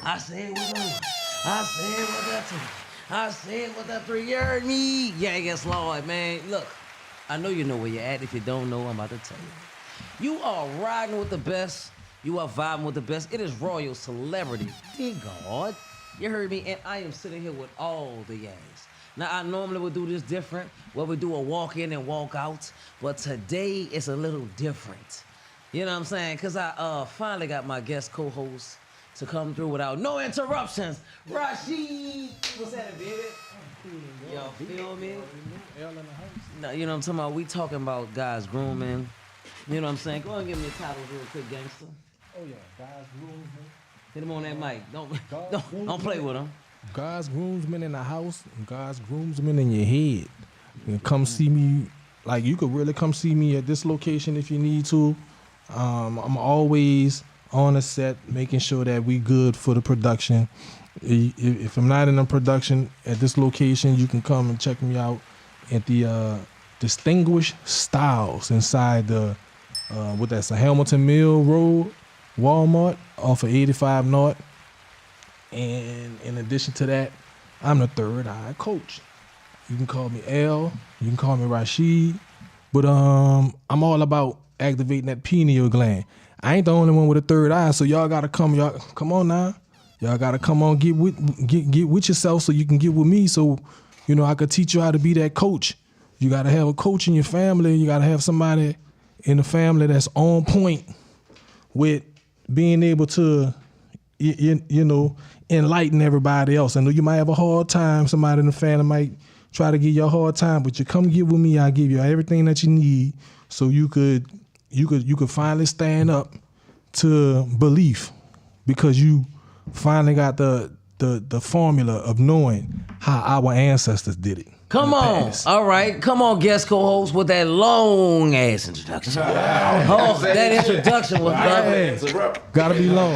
I said what that. I said what that two. I said what that three. You heard me? Yeah, yes, Lord, man. Look, I know you know where you're at. If you don't know, I'm about to tell you. You are riding with the best. You are vibing with the best. It is Royal Celebrity. Dear God. You heard me? And I am sitting here with all the yays. Now, I normally would do this different, where we do a walk in and walk out, but today it's a little different. You know what I'm saying? Because I finally got my guest co-host to come through without no interruptions. Rashid, what's that, baby? Y'all feel me? No, you know what I'm talking about? We talking about guys grooming. You know what I'm saying? Go ahead and give me a title real quick, gangster. Oh yeah, guys groomsmen. Hit him on that mic. Don't play with him. God's groomsmen in the house, and God's groomsmen in your head. And come see me, like you could really come see me at this location if you need to. I'm always on the set, making sure that we good for the production. If I'm not in the production at this location, you can come and check me out at the Distinguished Styles inside the that's a Hamilton Mill Road, Walmart, off of 85 North. And in addition to that, I'm the third eye coach. You can call me L, you can call me Rashid, but I'm all about activating that pineal gland. I ain't the only one with a third eye, so y'all gotta come on now. Y'all gotta come on, get with yourself so you can get with me, so you know I could teach you how to be that coach. You gotta have a coach in your family. You gotta have somebody in the family that's on point with being able to, you know, enlighten everybody else. I know you might have a hard time. Somebody in the family might try to give you a hard time, but you come get with me. I'll give you everything that you need, so you could finally stand up to belief, because you finally got the formula of knowing how our ancestors did it. Come on. All right. Come on, guest co-host, with that long ass introduction. Oh, that introduction was lovely. Gotta be long.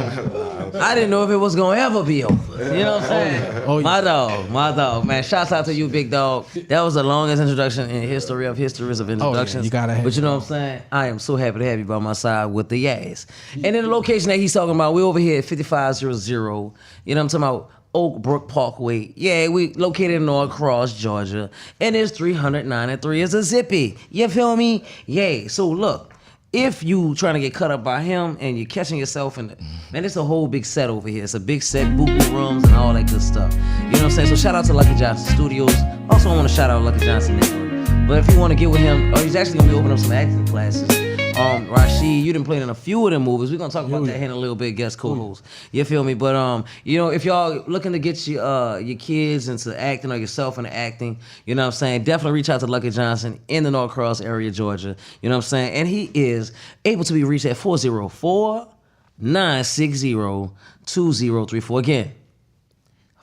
I didn't know if it was gonna ever be over. You know what I'm saying? Oh, yeah. My dog, man. Shouts out to you, big dog. That was the longest introduction in history of histories of introductions. Oh, yeah, you gotta have but you know what I'm saying? I am so happy to have you by my side with the Yaz. And in the location that he's talking about, we over here at 5500. You know what I'm talking about? Oak Brook Parkway. Yeah, we located in Norcross, Georgia. And it's 393. It's a zippy. You feel me? Yeah. So look, if you trying to get cut up by him and you're catching yourself in the, man, it's a whole big set over here. It's a big set, boo rooms and all that good stuff. You know what I'm saying? So shout out to Lucky Johnson Studios. Also, I want to shout out Lucky Johnson Network. But if you want to get with him, he's actually gonna be opening up some acting classes. Rashid, you done played in a few of them movies. We're gonna talk about that here in a little bit, guest co-host. You feel me? But you know, if y'all looking to get your kids into acting or yourself into acting, you know what I'm saying, definitely reach out to Lucky Johnson in the Norcross area, Georgia. You know what I'm saying? And he is able to be reached at 404-960-2034. Again,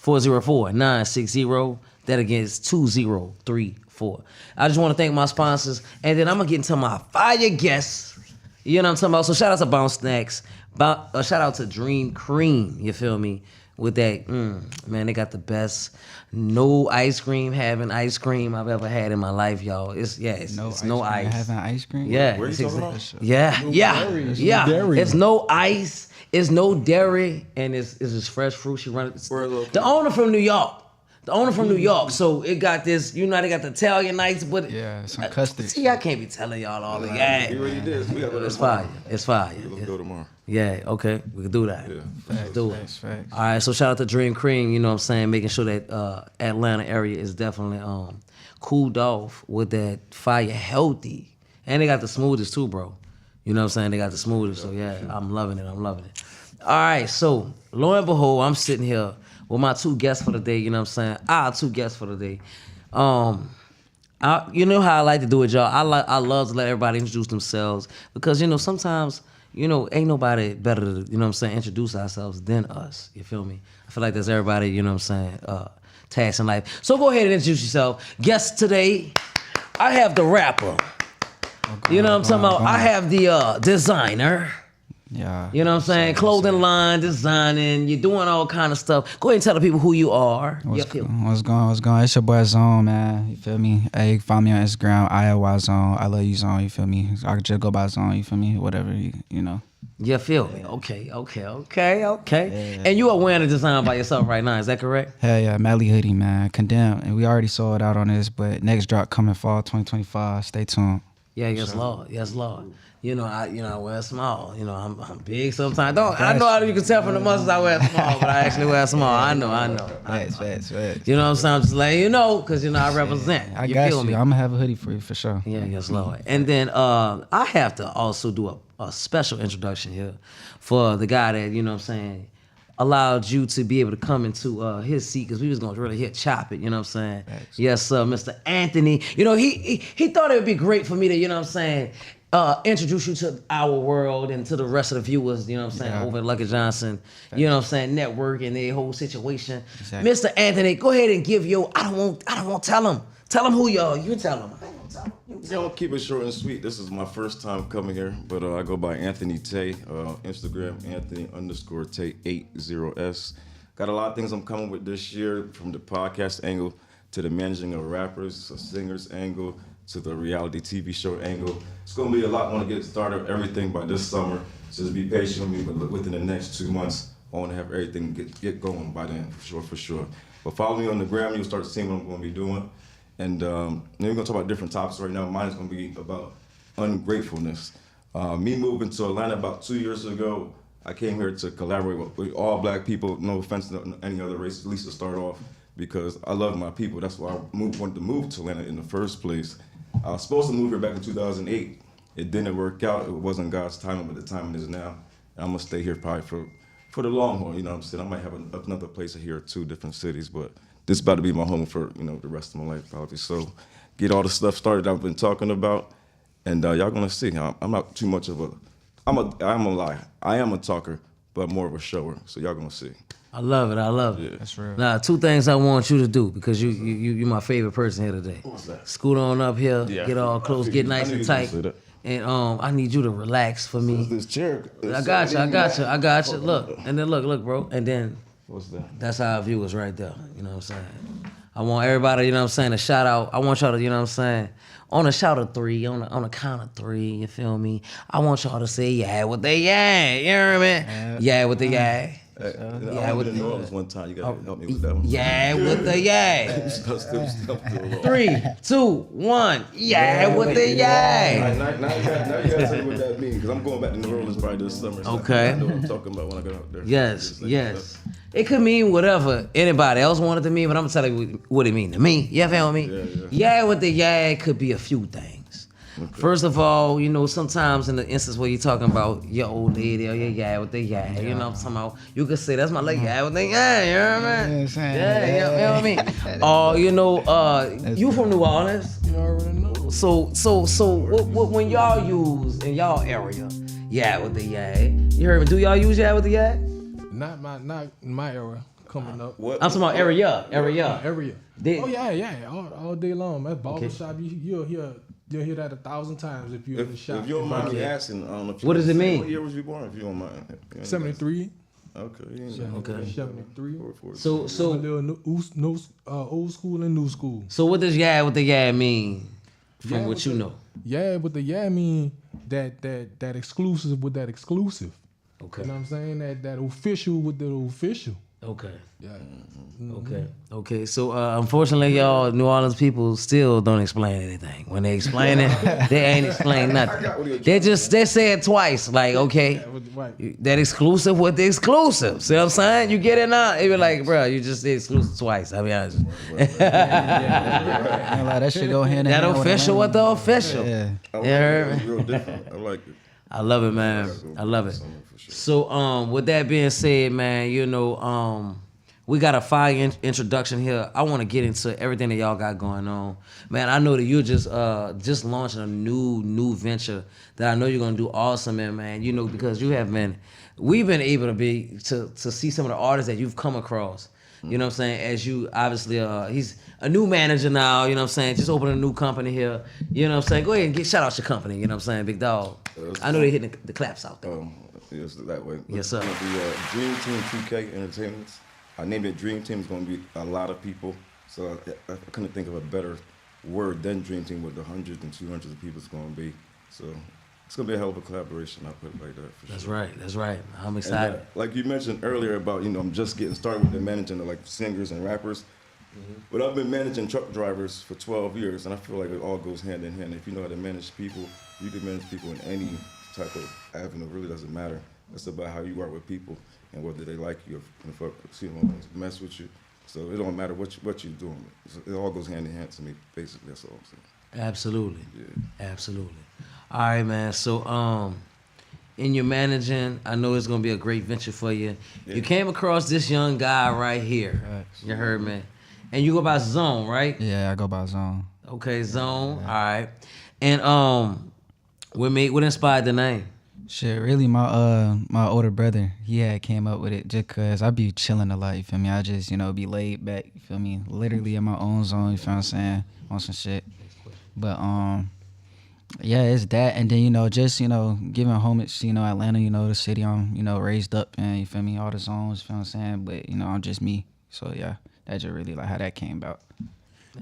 404-960. That again is 2034. I just want to thank my sponsors, and then I'm gonna get into my fire guests. You know what I'm talking about? So shout out to Bounce Snacks. Shout out to Dream Cream. You feel me? With that, man, they got the best no ice cream having ice cream I've ever had in my life, y'all. It's no ice. Having ice cream? Yeah. Where are you talking about? Yeah. Dairy. It's no ice. It's no dairy, and it's just fresh fruit. She run it. The owner from New York. So it got this, you know, they got the Italian nights, but yeah, some custard. See, I can't be telling y'all all the gang. You already did. We gotta go It's fire. It's fire. We're gonna go tomorrow. Yeah, okay, we can do that. Yeah. Let's do it. Facts. All right, so shout out to Dream Cream. You know what I'm saying, making sure that Atlanta area is definitely cooled off with that fire healthy, and they got the smoothies too, bro. You know what I'm saying? They got the smoothies, so yeah, I'm loving it. All right, so lo and behold, I'm sitting here with my two guests for the day, you know what I'm saying? Our two guests for the day. You know how I like to do it, y'all. I love to let everybody introduce themselves, because, you know, sometimes, you know, ain't nobody better to, you know what I'm saying, introduce ourselves than us. You feel me? I feel like there's everybody, you know what I'm saying, task in life. So go ahead and introduce yourself. Guest today, I have the rapper. You know what I'm talking about? I have the designer. Yeah. You know what I'm saying? Clothing line, designing, you're doing all kind of stuff. Go ahead and tell the people who you are. What's going? It's your boy Zone, man. You feel me? Hey, you can follow me on Instagram, ILY Zone. I love you, Zone. You feel me? I could just go by Zone. You feel me? Whatever, you know. You feel me? Okay. And you are wearing the design by yourself right now, is that correct? Hell yeah, Mally hoodie, man. Condemned. And we already sold out on this, but next drop coming fall 2025. Stay tuned. Yeah, yes, Lord. You know, I wear small. You know, I'm big sometimes. I know how you can tell from the muscles I wear small, but I actually wear small. I know. Facts. You know what I'm saying? I'm just letting you know, because, you know, I represent. I got feel you. me? I'm going to have a hoodie for you for sure. Yeah, yes, Lord. And then I have to also do a special introduction here for the guy that, you know what I'm saying, allowed you to be able to come into his seat, because we was going to really chop it, you know what I'm saying? Thanks. Yes, sir, Mr. Anthony. You know, he thought it would be great for me to, you know what I'm saying, introduce you to our world and to the rest of the viewers, you know what I'm saying, over at Lucky Johnson, you know what I'm saying, network and the whole situation. Exactly. Mr. Anthony, go ahead and give your, I don't want to tell him. Tell him who you are. You tell him. I ain't gonna tell him. Yeah, I'll keep it short and sweet. This is my first time coming here, but I go by Anthony Tay, Instagram, Anthony_Tay80S. Got a lot of things I'm coming with this year, from the podcast angle to the managing of rappers, a singers angle, to the reality TV show angle. It's gonna be a lot. I wanna get started everything by this summer. So just be patient with me, but within the next 2 months, I wanna have everything get going by then, for sure. But follow me on the gram, you'll start seeing what I'm gonna be doing. And then we're gonna talk about different topics right now. Mine is gonna be about ungratefulness. Me moving to Atlanta about 2 years ago, I came here to collaborate with all black people, no offense to any other race, at least to start off, because I love my people. That's why I wanted to move to Atlanta in the first place. I was supposed to move here back in 2008. It didn't work out. It wasn't God's timing, but the time it is now. And I'm gonna stay here probably for the long haul, you know what I'm saying? I might have another place here, 2 different cities, but this is about to be my home for, you know, the rest of my life, probably. So get all the stuff started I've been talking about, and y'all gonna see. I'm not too much of I am a talker, but more of a shower. So y'all gonna see. I love it. That's real. Now, 2 things I want you to do, because you're my favorite person here today. What's that? Scoot on up here, Yeah. get all close, get nice I knew and you was tight. gonna say that. And I need you to relax for me. This chair. I got you. Look, and then look, bro. And then What's that? that's our viewers right there. You know what I'm saying? I want everybody, you know what I'm saying, to shout out. I want y'all to, you know what I'm saying, on a shout of 3, on a count of 3, you feel me? I want y'all to say yeah with the yeah, you hear me? Yeah with the yeah. I went to New Orleans one time. You gotta help me with that one. Yeah with the yeah. Still 3, 2, 1, yeah with the yeah. Now you gotta tell me what that means, because I'm going back to New Orleans probably this summer. So Okay. I know what I'm talking about when I get out there. Yes. It could mean whatever anybody else wanted to mean, but I'm gonna tell you what it mean to me. You feel me? Yeah with the yeah could be a few things. Okay. First of all, you know, sometimes in the instance where you're talking about your old lady or your yeah with the yeah, you know what I'm talking about, you could say that's my lady yeah with the yeah, you know what I mean? Yeah, you know what I mean? Or, you know, you from New Orleans? You already know. So what when y'all use in y'all area, yeah with the yeah, you heard me? Do y'all use yeah with the yeah? Not in my era coming up. What? I'm talking about area. Area. They- Oh yeah, all day long. That barbershop, you'll hear that 1,000 times if you're in the shop. If you don't mind me asking, I don't know if you What does can it say mean? What year was you born? If you don't mind. 73. Okay. You ain't Okay. 73. So A little old school and new school. So what does yeah with the yeah mean from Yeah what with you the- know? Yeah, but the yeah mean that exclusive with that exclusive. Okay. You know what I'm saying? That official with the official. Okay. Yeah. Okay. So unfortunately, y'all, New Orleans people still don't explain anything. When they explain it, they ain't explain nothing. They say it twice. Like, okay, Right. that exclusive with the exclusive. See what I'm saying? You get it now? It be like, bro, you just did exclusive twice. I mean, honest. Ain't lie, that shit go hand in That hand official with the official. Yeah. I You like heard it. me? It's real different. I like it. I love it, man. I love it. So, with that being said, man, you know, we got a fire introduction here. I want to get into everything that y'all got going on, man. I know that you're just launching a new venture that I know you're gonna do awesome in, man. You know, because we've been able to see some of the artists that you've come across. You know what I'm saying? As you obviously, he's a new manager now. You know what I'm saying? Just opening a new company here. You know what I'm saying? Go ahead and shout out your company. You know what I'm saying, big dog. I know they hitting the claps out there. Yes, that way. Yes, sir. It's gonna be Dream Team 2K Entertainment. I named it Dream Team. It's gonna be a lot of people. So I couldn't think of a better word than Dream Team with the hundreds and 200s of people it's gonna be. So it's gonna be a hell of a collaboration. I'll put it like that. For That's sure. right. That's right. I'm And, excited. like you mentioned earlier about, I'm just getting started with the managing of like singers and rappers. But I've been managing truck drivers for 12 years, and I feel like it all goes hand in hand. If you know how to manage people, you can manage people in any type of avenue. It really doesn't matter. It's about how you work with people and whether they like you or mess with you. So it don't matter what you're doing. It all goes hand in hand to me, basically. That's all I'm saying. Absolutely. Yeah. Absolutely. All right, man. So, in your managing, I know it's gonna be a great venture for you. Yeah. You came across this young guy right here. Facts. You heard me. And you go by Zone, right? Yeah, I go by Zone. Okay, Zone. All right. And what inspired the name? Shit, really, my older brother, he had came up with it just cause I be chilling a lot. You feel me? I just be laid back. You feel me? Literally in my own zone. You feel what I'm saying? On some shit. But yeah, it's that, and then just giving homage to Atlanta, the city I'm raised up in. You feel me? All the zones. You feel what I'm saying? But I'm just me. So yeah, that's just really like how that came about.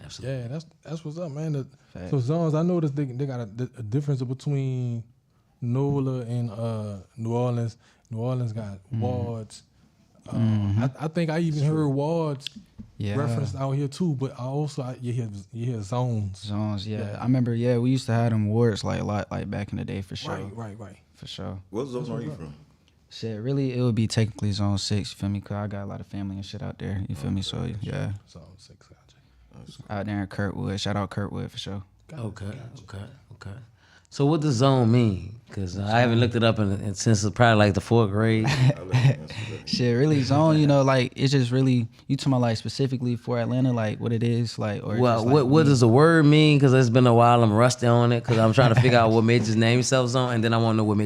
Absolutely. Yeah, that's what's up, man. Facts. So zones, I noticed they got a difference between NOLA and New Orleans. New Orleans got wards. I think I even heard wards Yeah. referenced out here too, but you hear zones. Zones, yeah. Yeah. I remember, we used to have them wards like a lot, like back in the day for sure. Right. For sure. What zone are you from? Shit, really, it would be technically Zone 6, you feel me? Cause I got a lot of family and shit out there, you feel me? So yeah, Zone 6, gotcha. out there in Kirkwood. Shout out Kirkwood for sure. Okay. So what does zone mean? Because I haven't looked it up since probably like the 4th grade. I'll let you answer that. Shit, really, Zone, like it's just really, you talking about like specifically for Atlanta, like what it is, like, or Well, just, like, what does the word mean? Because it's been a while. I'm rusty on it because I'm trying to figure out what made his name himself Zone, and then I want to know what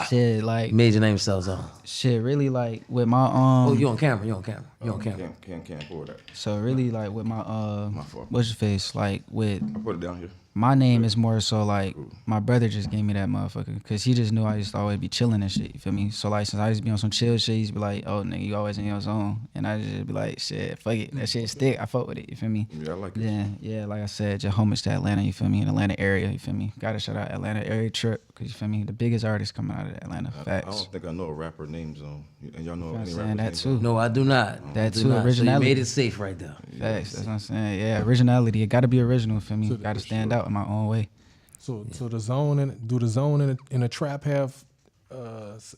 shit, like, made your name himself Zone. shit, really, like with my Oh, you on camera? Can't pull that. So really, like with my fault. what's your face, like with I'll put it down here. my name is more so like my brother just gave me that motherfucker because he just knew I used to always be chilling and shit. You feel me? So like since I used to be on some chill shit, he used to be like, "Oh nigga, you always in your zone," and I just be like, "Shit, fuck it, that shit stick." I fuck with it. You feel me? Yeah, I like it. Yeah. Like I said, just homage to Atlanta. You feel me? In Atlanta area. You feel me? Gotta shout out Atlanta area trip because you feel me? The biggest artists coming out of Atlanta. I Facts. don't think I know a rapper named Zone. And y'all know I'm any saying rapper that named too. No, I do not. That I do too, not. So you originality. made it safe right there. Facts. That's what I'm saying. Yeah, originality. It gotta be original. Feel me? So Gotta for stand out in my own way. So the zone and the trap have and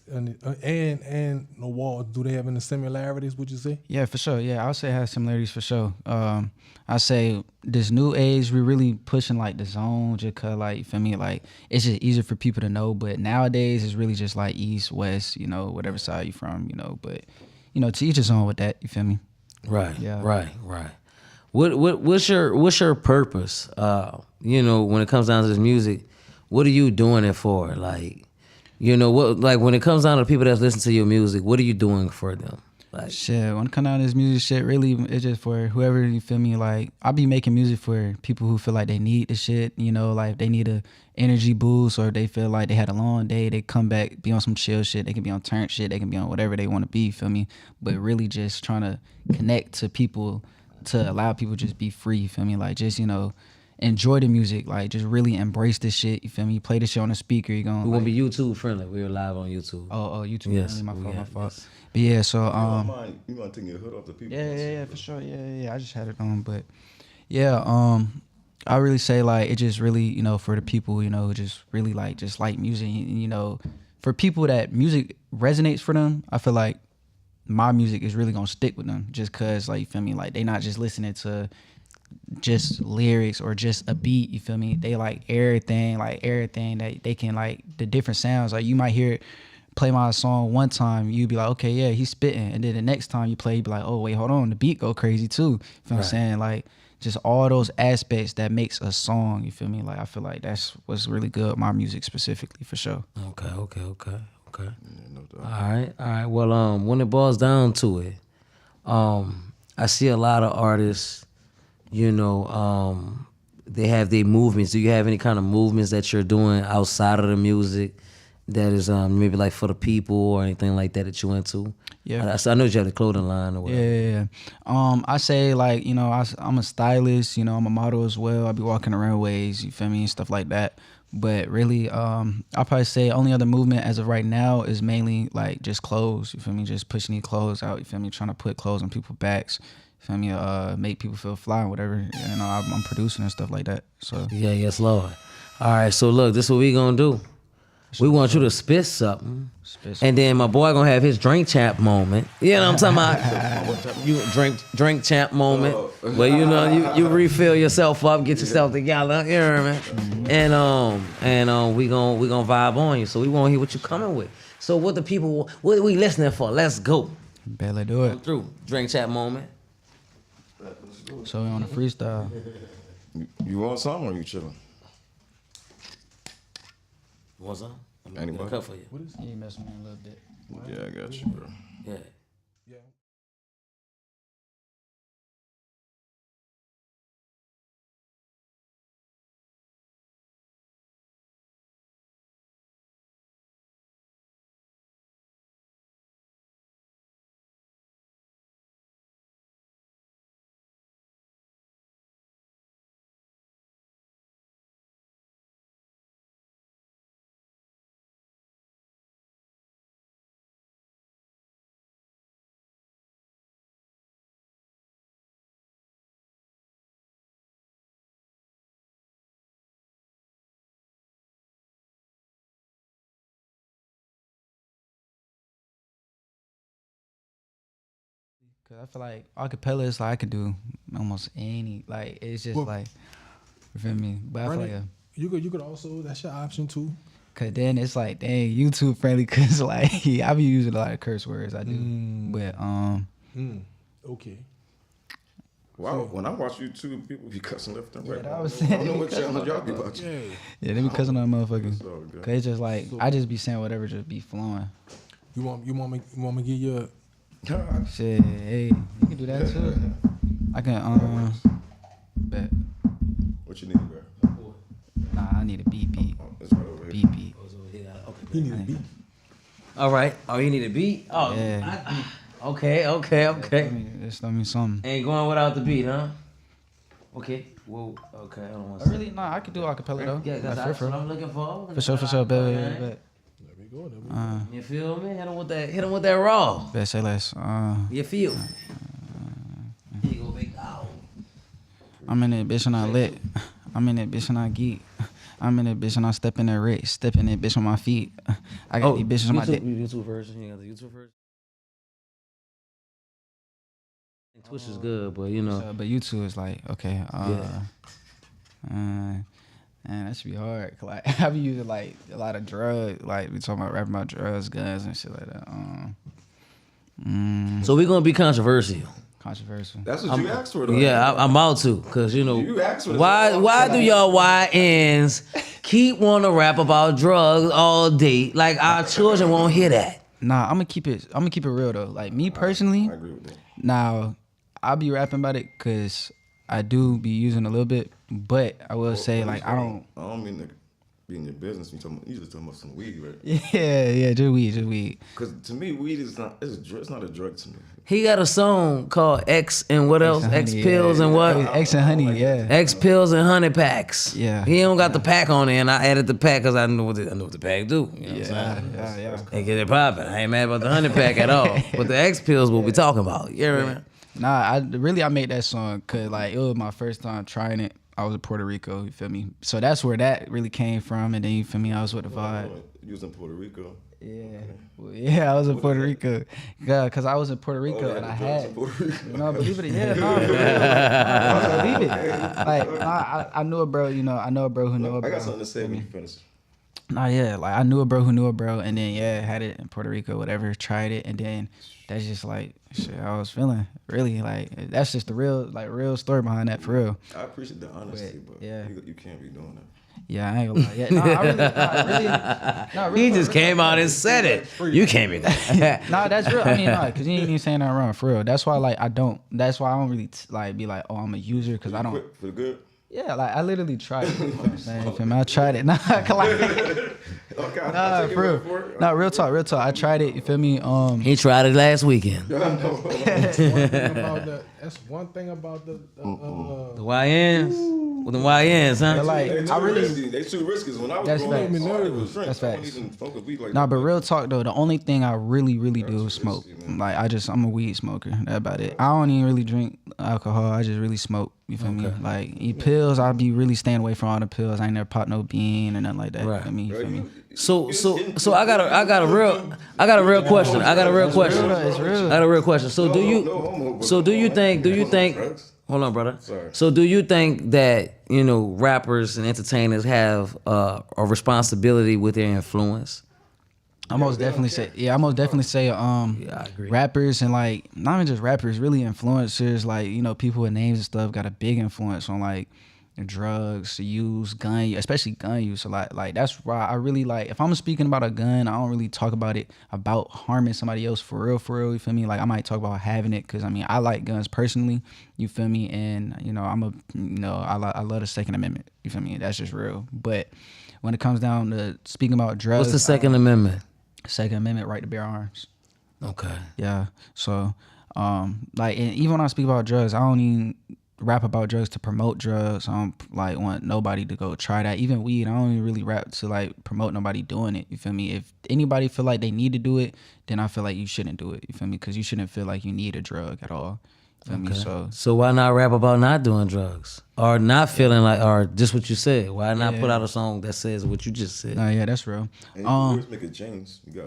the walls, do they have any similarities, would you say? Yeah, for sure. Yeah, I would say it has similarities for sure. I say this new age, we really pushing like the zone just cause like, you feel me? Like it's just easier for people to know. But nowadays it's really just like east, west, whatever side you from, but to each his own with that, you feel me? Right. Yeah. Right. What's your purpose? When it comes down to this music, what are you doing it for? Like, when it comes down to people that listen to your music, what are you doing for them? Like, Shit, when it come down to this music shit, really, it's just for whoever, you feel me? Like, I be making music for people who feel like they need the shit, like if they need a energy boost or they feel like they had a long day, they come back, be on some chill shit. They can be on turn shit. They can be on whatever they want to be, you feel me? But really just trying to connect to people to allow people just be free, you feel me? Like, just, enjoy the music, like just really embrace this shit, you feel me? You play this shit on the speaker, you're going we won't be YouTube friendly. We're live on YouTube. Oh, YouTube. Yes, My we fault. yes. But yeah, so you mind taking your hood off the people? yeah, for sure. Yeah. I just had it on, but yeah, I really say like it just really, for the people, just really like music, for people that music resonates for them, I feel like my music is really gonna stick with them just cause like, you feel me, like they not just listening to just lyrics or just a beat, you feel me? They like everything that they can, like the different sounds. Like you might play my song one time, you be like, okay, yeah, he's spitting. And then the next time you play, you be like, oh, wait, hold on, the beat go crazy too. You feel what I'm saying? Like just all those aspects that makes a song, you feel me? Like I feel like that's what's really good with my music specifically for sure. Okay. Yeah, no doubt. All right. Well, when it boils down to it, I see a lot of artists, they have their movements. Do you have any kind of movements that you're doing outside of the music that is maybe like for the people or anything like that you into? Yeah. I know you have the clothing line or whatever. Yeah. I say like, you know, I'm a stylist, you know, I'm a model as well. I be walking the runways, you feel me, and stuff like that. But really, I'll probably say only other movement as of right now is mainly like just clothes, you feel me, just pushing these clothes out, you feel me, trying to put clothes on people's backs, you feel me, make people feel fly and whatever. You know, I'm producing and stuff like that. So Yeah, yes, Lord. All right, so look, this is what we gonna do. We want you to spit something. And then my boy gonna have his drink champ moment. You know what I'm talking about? You drink champ moment. Where you know you refill yourself up, get yourself together. You know what I mean? And we gonna vibe on you. So we wanna hear what you coming with. So what are we listening for? Let's go. better do it. Through drink champ moment. So we on a freestyle. You want some or you chilling? Want some? Anybody? Cut for you. You messing with me a little bit. Yeah, I got you, bro. Yeah. Cause I feel like acapella is like I could do almost any, like it's just Well, like, you feel me? But I feel like, You could also, that's your option too. cause then it's like, dang, YouTube friendly, cause like I be using a lot of curse words, I do. But Okay. Wow, when I watch YouTube, people be cussing left and right. that I was I don't saying. know what channel y'all be watching. Yeah, they be cussing on motherfuckers. all good. Cause it's just like I just be saying whatever, just be flowing. You want me to give you a Shit, hey, you can do that too. I can bet. What you need, bro? Nah, I need a beat. Oh, it's right over here. Beat. he need a beat. All right. Oh, you need a beat? Oh, Yeah. Okay. Just let me something. Ain't going without the beat, huh? Okay. Whoa. Okay. I don't want to. Really? Nah, I could do acapella though. Yeah, Like, that's what I'm looking for. For sure. Bet. There we go. You feel me? Hit him with that raw. Bet, say less. You feel? Here you go, big dog. I'm in it, bitch, and I lit. I'm in it, bitch, and I geek. I'm in it, bitch, and I step in that rich. Step in it, bitch, on my feet. I got these bitches on my dick. YouTube version. You got the YouTube version. Twitch is good, but you know. But YouTube is like, okay. Man, that should be hard. 'Cause, like, I be using like a lot of drugs. Like we talking about rapping about drugs, guns, and shit like that. So we're gonna be controversial. Controversial. That's what you asked for, though. Yeah, I'm about to, cause you know You asked for this. why do y'all YNs keep wanting to rap about drugs all day? Like our children won't hear that. Nah, I'm gonna keep it real though. Like me personally, I agree with that. now I'll be rapping about it because I do be using a little bit, but I will say like I don't. I don't mean to be in your business. You just talking about some weed, right? Yeah, just weed. Because to me, weed is not. It's not a drug to me. He got a song called X and what else? X pills and what? X and honey, yeah. X pills and honey packs. Yeah. He don't got the pack on there, and I added the pack because I knew what the pack do. You know what I'm saying? Yeah. And get it popping. I ain't mad about the honey pack at all. But the X pills we'll be talking about. You know what I mean? Nah, I made that song because like it was my first time trying it. I was in Puerto Rico, you feel me? So that's where that really came from, and then you feel me? I was with the vibe. You was in Puerto Rico. Yeah, well, yeah, I was in Puerto Rico. Yeah, cause I was in Puerto Rico and I had, Puerto Rico. you know, believe it, yeah, no, believe it. Like, I knew a bro, you know, I know a bro who knew a bro. I got something to say when you finish. Nah, yeah, like I knew a bro who knew a bro, and then yeah, had it in Puerto Rico, whatever, tried it, and then that's just like shit I was feeling. Really, like that's just the real story behind that for real. I appreciate the honesty, but yeah. you can't be doing that. Yeah, I ain't gonna lie. Yeah, no, I really, He just came out and said it. You can't be that. Nah, that's real. I mean, nah, cause you ain't even saying that wrong for real. That's why, like, I don't really like be like, oh, I'm a user, cause I don't. Quit for the good. Yeah, like I literally tried it. You know what I'm saying? You feel me? I tried it. Nah, Okay, nah, take for your real. word for it. Nah, real talk, real talk. I tried it. You feel me? He tried it last weekend. That's one thing about the The YNs? With the YNs, huh? But like, They I really. risky. They too risky. When I was That's growing up, facts. all I did was drink. That's I wouldn't facts. even smoke a weed like Nah, that. but real talk though, the only thing I really do is too smoke. risky, man. Like I'm a weed smoker. That's about it. I don't even really drink alcohol. I just really smoke. You feel me? Like eat pills, I'll be really staying away from all the pills. I ain't never popped no bean or nothing like that. Right. You feel me? You feel me? So I got a real question. I got a real question. It's real. I got a real question. So do you No homo, but so do you think drugs? hold on, brother. Sorry. So do you think that, rappers and entertainers have a responsibility with their influence? I most definitely say I agree. rappers and like not even just rappers, really influencers, like, people with names and stuff got a big influence on like drugs use, gun, especially gun use a lot. Like that's why I really like, if I'm speaking about a gun, I don't really talk about it about harming somebody else for real, you feel me? Like I might talk about having it because I like guns personally, you feel me? And I love the Second Amendment, you feel me? That's just real. But when it comes down to speaking about drugs, What's the Second Amendment? Second Amendment, right to bear arms. Okay. Yeah. So, and even when I speak about drugs, I don't even rap about drugs to promote drugs. I don't want nobody to go try that. Even weed, I don't even really rap to like promote nobody doing it. You feel me? If anybody feel like they need to do it, then I feel like you shouldn't do it. You feel me? Because you shouldn't feel like you need a drug at all. You feel me? So why not rap about not doing drugs or not feeling like, or just what you said? Why not put out a song that says what you just said? Yeah, that's real. And you always make a change. You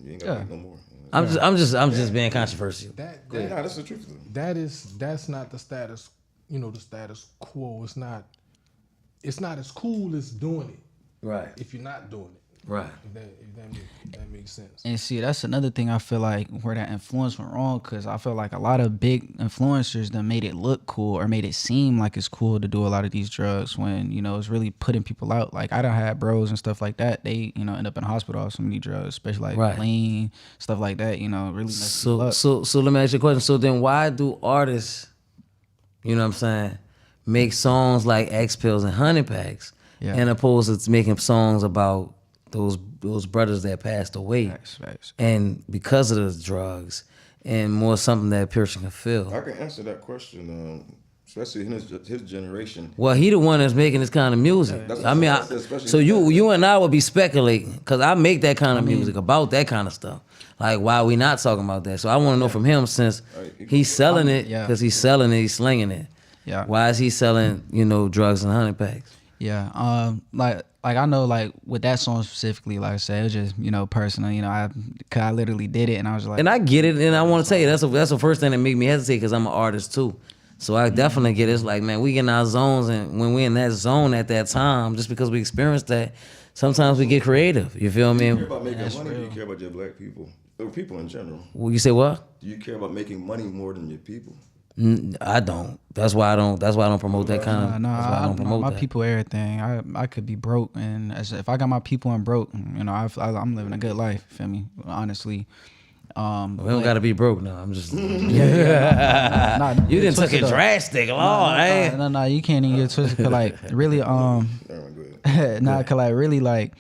ain't got to make no more. I'm just being controversial. Nah, that's the truth. that's not the status, the status quo. It's not as cool as doing it Right. if you're not doing it. Right. If that makes sense. And see, that's another thing I feel like where that influence went wrong, because I feel like a lot of big influencers that made it look cool or made it seem like it's cool to do a lot of these drugs when, it's really putting people out. Like I done had bros and stuff like that. They, end up in the hospital off so many drugs, especially like lean, stuff like that, really mess people up. So let me ask you a question. So then why do artists, make songs like X Pills and Honey Packs, and opposed to making songs about those brothers that passed away, Facts. and because of the drugs, and more something that a person can feel? I can answer that question, especially in his generation. Well, he the one that's making this kind of music. That's I mean, what I said, especially so you and I would be speculating because I make that kind of music about that kind of stuff. Like, why are we not talking about that? So I want to know from him, since he's selling it, because he's selling it, he's slinging it. Yeah. Why is he selling, drugs and honey packs? Yeah. Like I know, like with that song specifically, like I said, it was just, personal. I literally did it, and I was like, And I get it, and I want to tell you that's the first thing that made me hesitate, because I'm an artist too. So I definitely get it. It's like, man, we get in our zones, and when we're in that zone at that time, just because we experienced that, sometimes we get creative. You feel Do you me? care about making money? Do you care about your black people? Or people in general? Well, you say what? Do you care about making money more than your people? I don't. That's why I don't promote that kind of. That's why I don't promote my that. people, everything. I could be broke, and if I got my people and broke, I'm living a good life. Feel me? Honestly. We don't gotta be broke now. I'm just. Nah, You didn't took twist it up. drastic, Lord. Hey. No, you can't even get twisted. 'Cause, like really, Go ahead. cause like really, like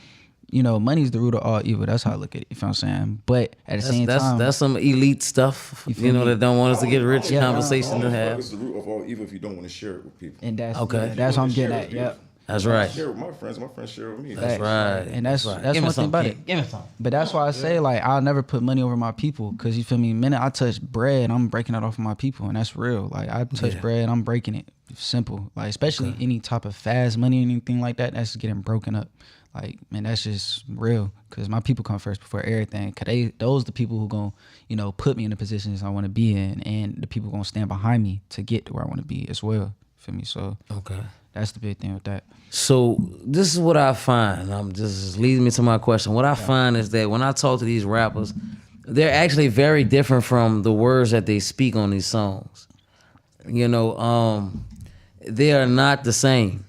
money's the root of all evil. That's how I look at it. You feel what I'm saying? But at the same time, That's some elite stuff. That don't want us to get rich conversation to have. It's the root of all evil if you don't want to share it with people. and that's Okay. That's what I'm getting Share at. it with Yep. people. That's I right. share with my friends share with me. That's right. And that's right. that's Give me one thing some, about kid. it. Give me some. But that's why I say, like, I'll never put money over my people, because you feel me? Minute I touch bread, I'm breaking it off of my people, and that's real. Like, I touch bread, I'm breaking it. Simple. Like, especially any type of fast money or anything like that, that's getting broken up. Like, man, that's just real, because my people come first before everything. Because those the people who going put me in the positions I want to be in, and the people going to stand behind me to get to where I want to be as well. Feel me? So Okay. that's the big thing with that. So this is what I find. This is leading me to my question. What I find is that when I talk to these rappers, they're actually very different from the words that they speak on these songs. They are not the same.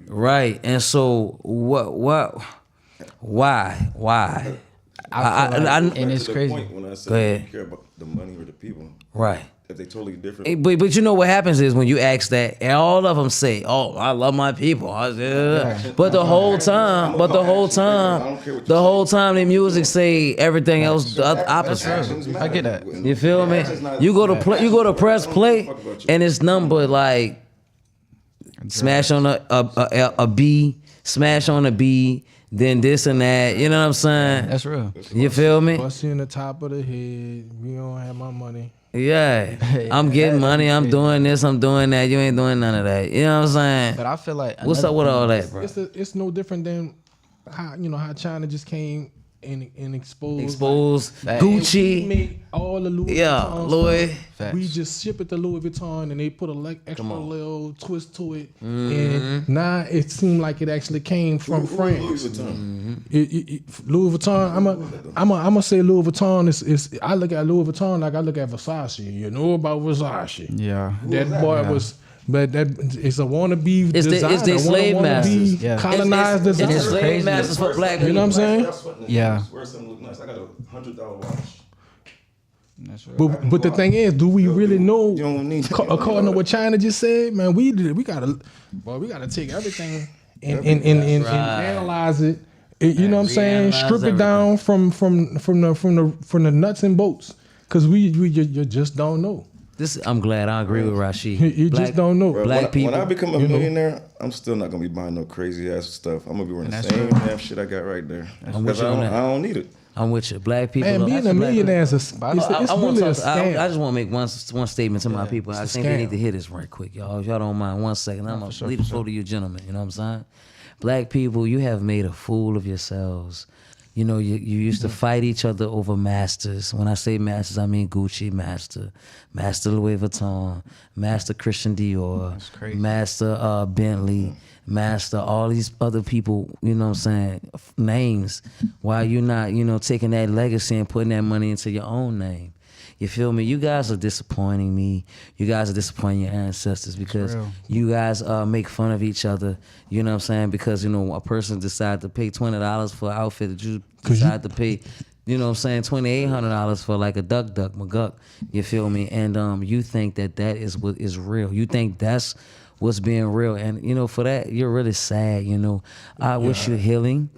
Right. And so why? And it's To the crazy. point when I Go said ahead. you care about the money or the people. Right. if they totally different. But you know what happens is when you ask that, and all of them say, "Oh, I love my people." But the whole time, the whole time, the music say everything else the opposite. I get that. You feel me? You go to press play, and it's number like smash on a B, smash on a B, then this and that. You know what I'm saying? That's real. You feel me? Bust you in the top of the head. You don't have my money. Yeah, I'm getting money. I'm doing this. I'm doing that. You ain't doing none of that. You know what I'm saying? But I feel like What's up with all that, bro? It's no different than how China just came and exposed Exposed Like, We Gucci. make all the Louis Yeah, Vuitton Louis. stuff. Facts. We just ship it to Louis Vuitton and they put a extra little twist to it, and now it seemed like it actually came from France. Louis Vuitton. I'm gonna say Louis Vuitton is. I look at Louis Vuitton like I look at Versace. You know about Versace? Yeah. That boy was. But that it's a wannabe It's designer. they slave wannabe masters. Yeah. colonized It's designer. slave crazy. masters for black people. You know what I'm saying? Yeah. Wear something look nice. I got a $100 watch. That's real. But the thing is, do we really know? You don't need According to what China just said, man, we gotta take everything and analyze it. You know what I'm saying? Reanalyze Strip it down from the nuts and bolts, because you just don't know. I'm glad I agree with Rashid. You just don't know. Bro, Black when I people, become a millionaire, I'm still not gonna be buying no crazy ass stuff. I'm gonna be wearing the That's same real. damn shit I got right there. I'm with Because you on that. I don't need it. I'm with you. Black people. Man, look, being that's a black millionaire is people. it's I want really a to. I scam. just want to make one statement to my people. I It's a think they scam. need to hear this right quick, y'all. If y'all don't mind, 1 second. I'm gonna leave the floor to you, gentlemen. You know what I'm saying? Black people, you have made a fool of yourselves. You know, you used to fight each other over masters. When I say masters, I mean Gucci master, Master Louis Vuitton, Master Christian Dior, crazy. Master Bentley, Master all these other people, you know what I'm saying, names. Why you not, taking that legacy and putting that money into your own name? You feel me? You guys are disappointing me. You guys are disappointing your ancestors because real. you guys make fun of each other. You know what I'm saying? Because, a person decided to pay $20 for an outfit that you decided to pay, you know what I'm saying, $2,800 for like a duck, McGuck. You feel me? And you think that is what is real. You think that's what's being real. And, for that, you're really sad, I wish you healing.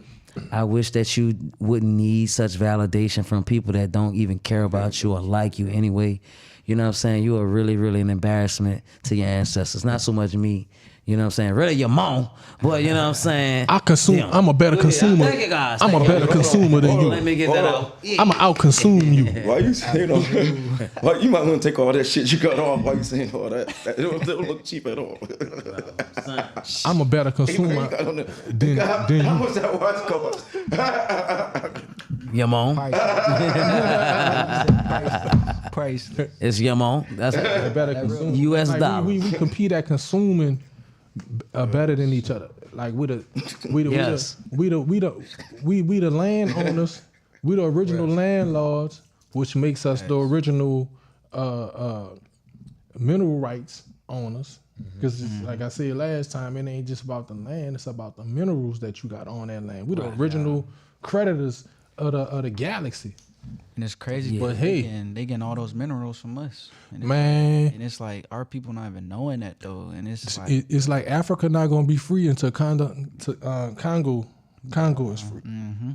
I wish that you wouldn't need such validation from people that don't even care about you or like you anyway. You know what I'm saying? You are really, really an embarrassment to your ancestors. Not so much me. You know what I'm saying? Really your mom. But you know what I'm saying? I consume. Damn. I'm a better consumer. Thank you, guys. I'm a Thank you. better consumer than you. Let me get that out. Yeah. I'm out consume you. Why you saying all that? Why you might want to take all that shit you got on? Why you saying all that? It don't look cheap at all. I'm a better consumer than How you. much that watch cost? Your mom. Price. It's your mom. That's A better consumer. US Like, dollars. we compete at consuming better than each other. Like Yes. we the landowners. We the original landlords, which makes us the original mineral rights owners. Because like I said last time, it ain't just about the land; it's about the minerals that you got on that land. We the original creditors of the galaxy, And it's crazy, But but hey. they getting all those minerals from us. And man. and it's like our people not even knowing that though. And it's like It's like Africa not gonna be free until Congo is free.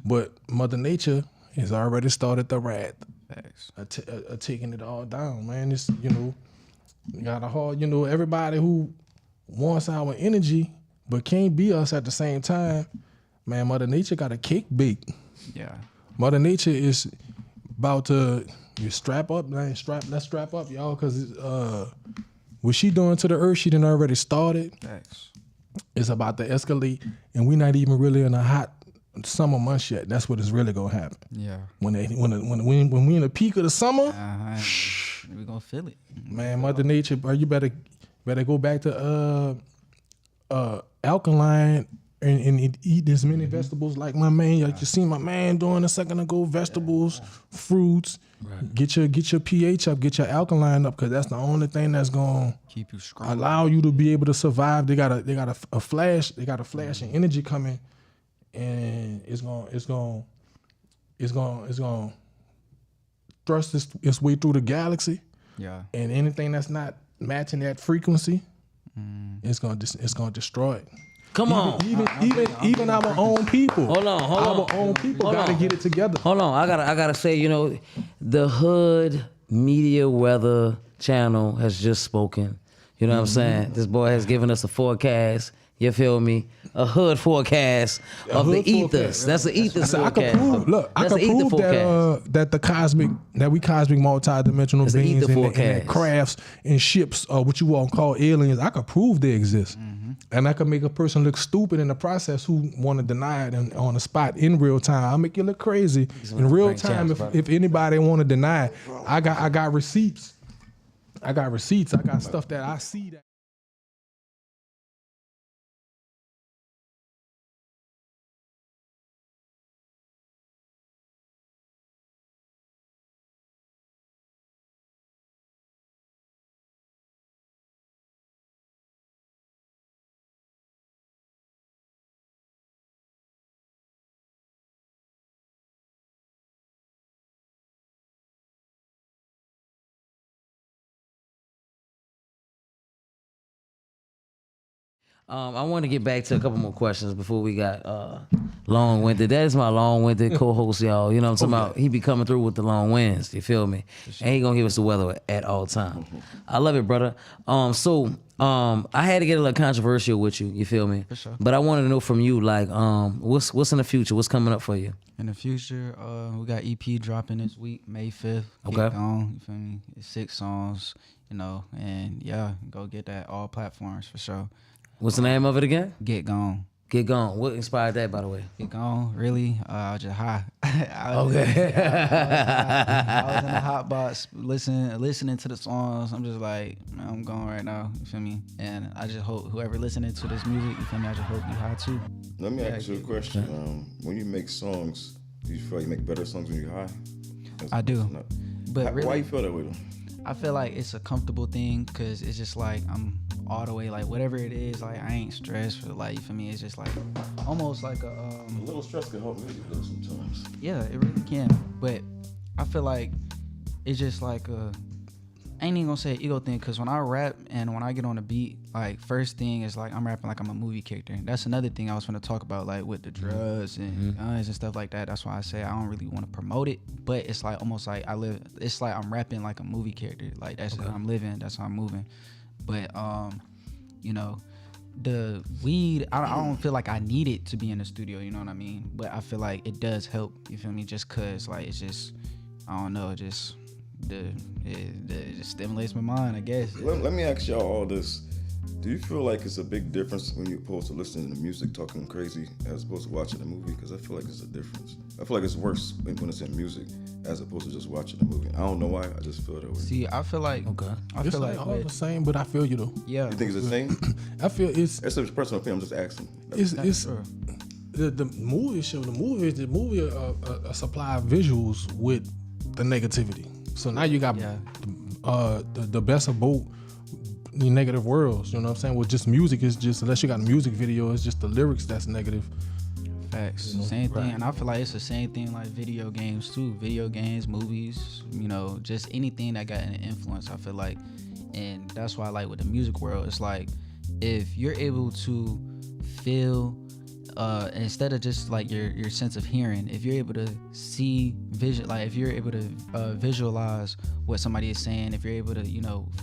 But Mother Nature has already started the wrath, facts. taking it all down. Man, it's you got a hard. Everybody who wants our energy but can't be us at the same time. Man, Mother Nature got a cake baked. Yeah. Mother Nature is about to strap up, man. Let's strap up, y'all, because what she doing to the earth, she done already started. Facts. It's about to escalate, and we're not even really in a hot summer months yet. That's what is really gonna happen. Yeah. When we in the peak of the summer, We gonna feel it. man, Mother Nature, bro, you better go back to alkaline and eat as many vegetables like my man. Like you seen my man doing a second ago. Vegetables, fruits. Right. Get your pH up. Get your alkaline up, because that's the only thing that's gonna Keep you strong. allow you to be able to survive. They got a flash. They got a flash and energy coming, and it's gonna thrust its way through the galaxy. Yeah. And anything that's not matching that frequency, it's gonna destroy it. Come on. Even our own people. Hold on. Our own people Hold gotta on. get it together. Hold on, I gotta say, the Hood Media Weather Channel has just spoken. You know what I'm saying? This boy has given us a forecast. You feel me? A hood forecast of the hood ethers. forecast. That's the ethers So I forecast. can prove. Look, I That's can the ether prove forecast. that we cosmic multi-dimensional It's the beings ether and forecast. that crafts and ships, what you want to call aliens. I could prove they exist, and I could make a person look stupid in the process who want to deny it on the spot in real time. I'll make you look crazy in real time. If anybody want to deny it, I got receipts. I got receipts. I got stuff that I see that. I want to get back to a couple more questions before we got long-winded. That is my long-winded co-host, y'all. You know what I'm talking about? He be coming through with the long winds. You feel me? And he gonna give us the weather at all time. I love it, brother. So I had to get a little controversial with you. You feel me? For sure. But I wanted to know from you, like, what's in the future? What's coming up for you? In the future, we got EP dropping this week, May 5th. Okay. Get Gone, you feel me? It's 6 songs, and yeah, go get that all platforms for sure. What's the name of it again? Get Gone. Get Gone. What inspired that, by the way? Get Gone, really? I was just high. I was in the hot box listening to the songs. I'm just like, man, I'm gone right now. You feel me? And I just hope whoever listening to this music, you feel me? I just hope you high too. Let me ask you a question. When you make songs, do you feel like you make better songs when you're high? I do. But Why really, you feel that way though? I feel like it's a comfortable thing because it's just like I'm all the way, like whatever it is, like I ain't stressed for, like, for me, it's just like almost like A little stress can help music though sometimes. yeah, it really can. But I feel like it's just like I ain't even gonna say an ego thing, because when I rap and when I get on the beat, like first thing is like I'm rapping like I'm a movie character. That's another thing I was gonna talk about, like with the drugs and guns and stuff like that. That's why I say I don't really want to promote it, but it's like almost like it's like I'm rapping like a movie character. Like that's how I'm living, that's how I'm moving. But the weed, I don't feel like I need it to be in the studio, you know what I mean? But I feel like it does help, you feel me? Just cause like it's just, I don't know, it just stimulates my mind, I guess. Let me ask y'all all this. Do you feel like it's a big difference when you're opposed to listening to music, talking crazy, as opposed to watching a movie? Because I feel like there's a difference. I feel like it's worse when it's in music as opposed to just watching a movie. I don't know why, I just feel that way. See, I feel like, I It's feel like like, all the same, but I feel you though. yeah. You think it's the same? I feel it's That's a personal opinion, I'm just asking. it's Sure. the movie show. The movie a supply of visuals with the negativity. So now you got Yeah. the best of both the negative worlds. You know what I'm saying? With just music, it's just, unless you got a music video, it's just the lyrics that's negative. Facts. Same thing. And I feel like it's the same thing like video games too. Video games, movies, just anything that got an influence, I feel like. And that's why, like, with the music world, it's like if you're able to feel instead of just like your sense of hearing, if you're able to see vision, like if you're able to visualize what somebody is saying, if you're able to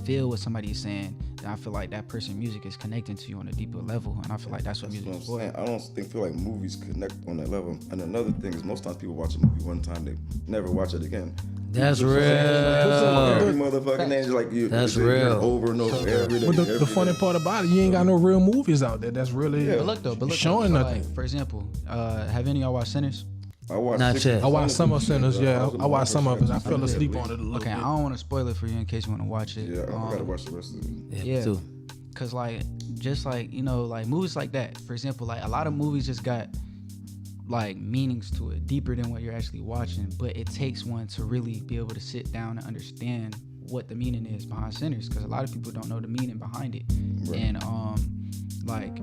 feel what somebody is saying, then I feel like that person's music is connecting to you on a deeper level, and I feel like that's what music What I'm is for. saying. I don't feel like movies connect on that level. And another thing is most times people watch a movie one time, they never watch it again. That's Every real. motherfucking name is like you. That's you hear it real. over and over every day. But every the funny day. part about it, you ain't got no real movies out there that's really But look though, showing so, nothing. like, for example, have any of y'all watched Sinners? I watched Not 60 yet. I watched some of Sinners, yeah. was I watched some of it. I fell Yeah, asleep on it a little Okay, I bit. don't want to spoil it for you in case you want to watch it. Yeah, I gotta watch the rest of it. Yeah, Yeah. too. Cause like, just like like movies like that. For example, like a lot of movies just got like meanings to it, deeper than what you're actually watching. But it takes one to really be able to sit down and understand what the meaning is behind Sinners, because a lot of people don't know the meaning behind it. Right. And like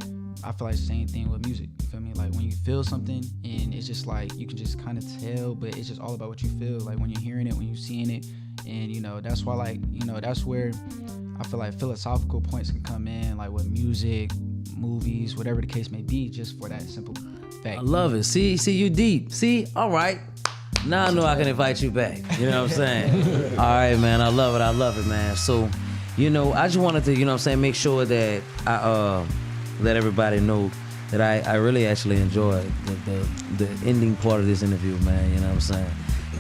I feel like the same thing with music. You feel me? Like when you feel something and it's just like you can just kind of tell, but it's just all about what you feel. Like when you're hearing it, when you're seeing it, And that's why, like, that's where I feel like philosophical points can come in, like with music, movies, whatever the case may be, just for that simple fact. I love it. See, you deep. See, all right. Now I know I can invite you back. You know what I'm saying? All right, man. I love it, man. So, I just wanted to, make sure that I let everybody know that I really actually enjoyed the ending part of this interview, man. You know what I'm saying?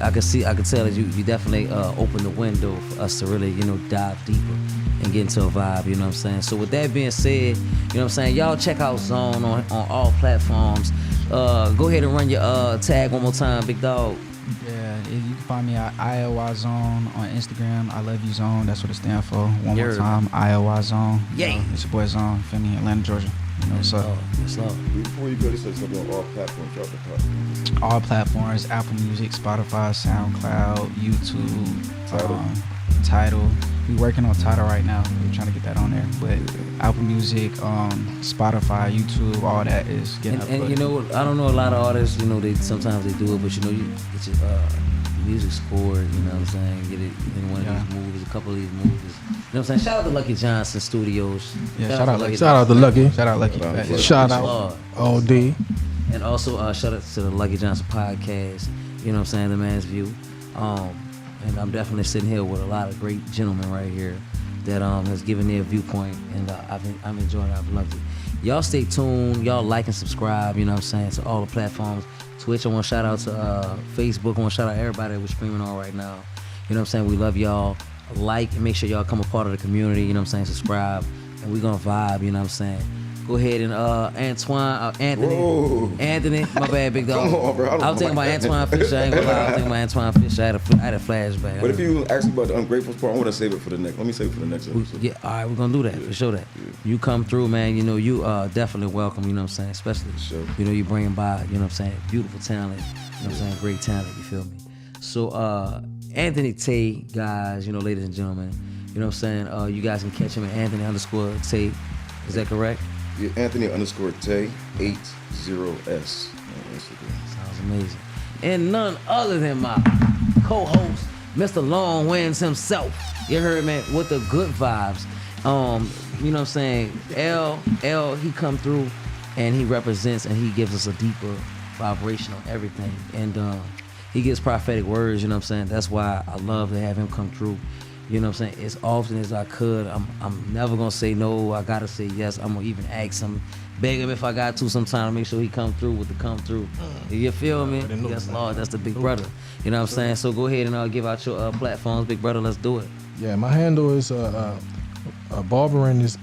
I could tell that you definitely opened the window for us to really, dive deeper and get into a vibe, you know what I'm saying? So with that being said, you know what I'm saying, y'all check out Zone on all platforms. Go ahead and run your tag one more time, big dog. Yeah, you can find me at ILY Zone on Instagram. I love you Zone, that's what it stands for. One more time, ILY Zone. Yay. It's your boy Zone, feel me, Atlanta, Georgia. You know what's up? Yes, Lord. Before you go, this is something on all platforms. Drop the podcast. All platforms, Apple Music, Spotify, SoundCloud, YouTube, Tidal. We working on Tidal right now. We're trying to get that on there. But Apple Music, Spotify, YouTube, all that is getting uploaded. And I don't know a lot of artists, they sometimes they do it, but you get your music scored, you know what I'm saying? Get it in one of these movies, a couple of these movies. You know what I'm saying? Shout out to Lucky Johnson Studios. Yeah, shout out Lucky. Shout out to Lucky. Shout out Lucky. Shout out all day. And also shout out to the Lucky Johnson podcast. You know what I'm saying? The Man's View. And I'm definitely sitting here with a lot of great gentlemen right here that has given their viewpoint, and I'm enjoying it. I've loved it. Y'all stay tuned. Y'all like and subscribe. You know what I'm saying, to all the platforms. Twitch. I want to shout out to Facebook. I want to shout out everybody that we're streaming on right now. You know what I'm saying? We love y'all. Like and make sure y'all come a part of the community. You know what I'm saying? Subscribe, and we're gonna vibe. You know what I'm saying? Go ahead and Anthony, my bad, big dog. Come on, bro. I was thinking about Antoine Fisher. I ain't gonna lie. I was thinking about Antoine Fisher. I had a flashback. But if you ask me about the ungrateful part, I want to save it for the next. Let me save it for the next episode. Yeah, all right, we're gonna do that for sure. That you come through, man. You definitely welcome. You know what I'm saying? Especially, Sure. you bringing by, you know what I'm saying, beautiful talent. You know what I'm saying, great talent. You feel me? So Anthony Tay, guys, ladies and gentlemen, you know what I'm saying. You guys can catch him at Anthony_Tay. Is that correct? Yeah, Anthony_Tay 80S on Instagram. Sounds amazing. And none other than my co-host, Mr. Long Winds himself. You heard, man, with the good vibes. You know what I'm saying? L, he come through and he represents and he gives us a deeper vibration on everything. And he gives prophetic words, you know what I'm saying? That's why I love to have him come through. You know what I'm saying? As often as I could. I'm never gonna say no. I gotta say yes. I'm gonna even ask him, beg him if I got to sometime to make sure he come through with the come through. You feel me? Yes, Lord. That's the big brother. You know what I'm saying? So go ahead and give out your platforms, big brother. Let's do it. Yeah, my handle is barbering is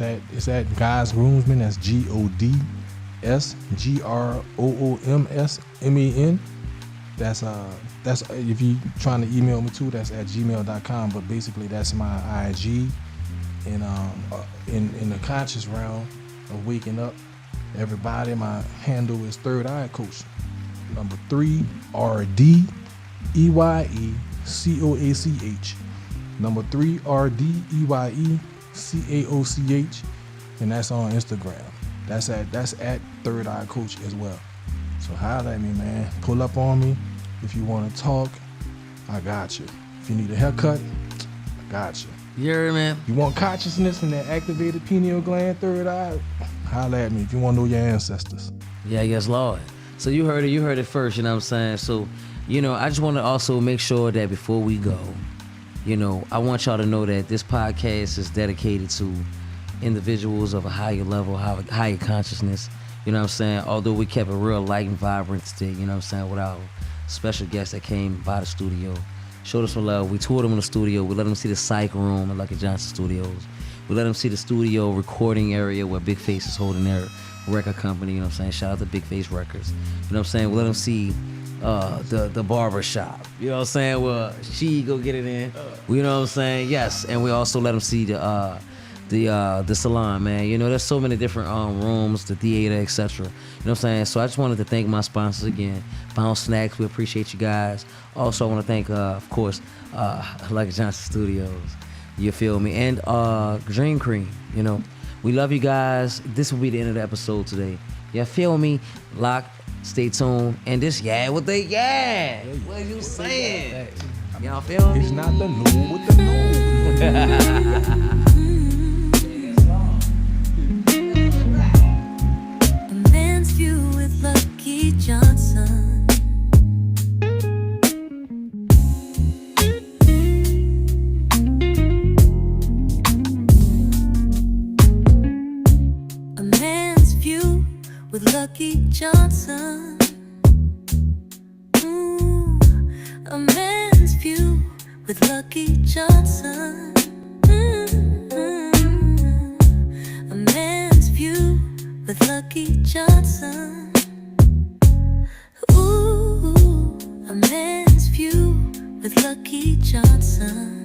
at Guys Groomsmen. That's GODSGROOMSMAN. That's if you trying to email me too, that's at gmail.com. But basically that's my IG. And in the conscious realm of waking up everybody, my handle is Third Eye Coach. Number 3 RDEYECOACH. Number 3 RDEYECAOCH. And that's on Instagram. That's at Third Eye Coach as well. So holler at me, man. Pull up on me. If you want to talk, I got you. If you need a haircut, I got you. You heard, man? You want consciousness and that activated pineal gland, third eye, holler at me if you want to know your ancestors. Yeah, yes, Lord. So you heard it first, you know what I'm saying? So, I just want to also make sure that before we go, I want y'all to know that this podcast is dedicated to individuals of a higher level, higher consciousness. You know what I'm saying? Although we kept it real light and vibrant today, you know what I'm saying, with our special guests that came by the studio. Showed us some love. We toured them in the studio. We let them see the psych room at Lucky Johnson Studios. We let them see the studio recording area where Big Face is holding their record company, you know what I'm saying? Shout out to Big Face Records. You know what I'm saying? We let them see the barber shop. You know what I'm saying? Well, she go get it in. You know what I'm saying? Yes. And we also let them see the salon, man. There's so many different rooms, the theater, etc. You know what I'm saying? So I just wanted to thank my sponsors again. Bounce Snacks, we appreciate you guys. Also, I want to thank, of course, Lucky Johnson Studios. You feel me? And Dream Cream, We love you guys. This will be the end of the episode today. You feel me? Lock, stay tuned. And this, what you saying? Y'all feel me? It's not the new with the new. A man's view with Lucky Johnson. A man's view with Lucky Johnson. A man's view with Lucky Johnson. A man's view with Lucky Johnson. Ooh, a man's view with Lucky Johnson.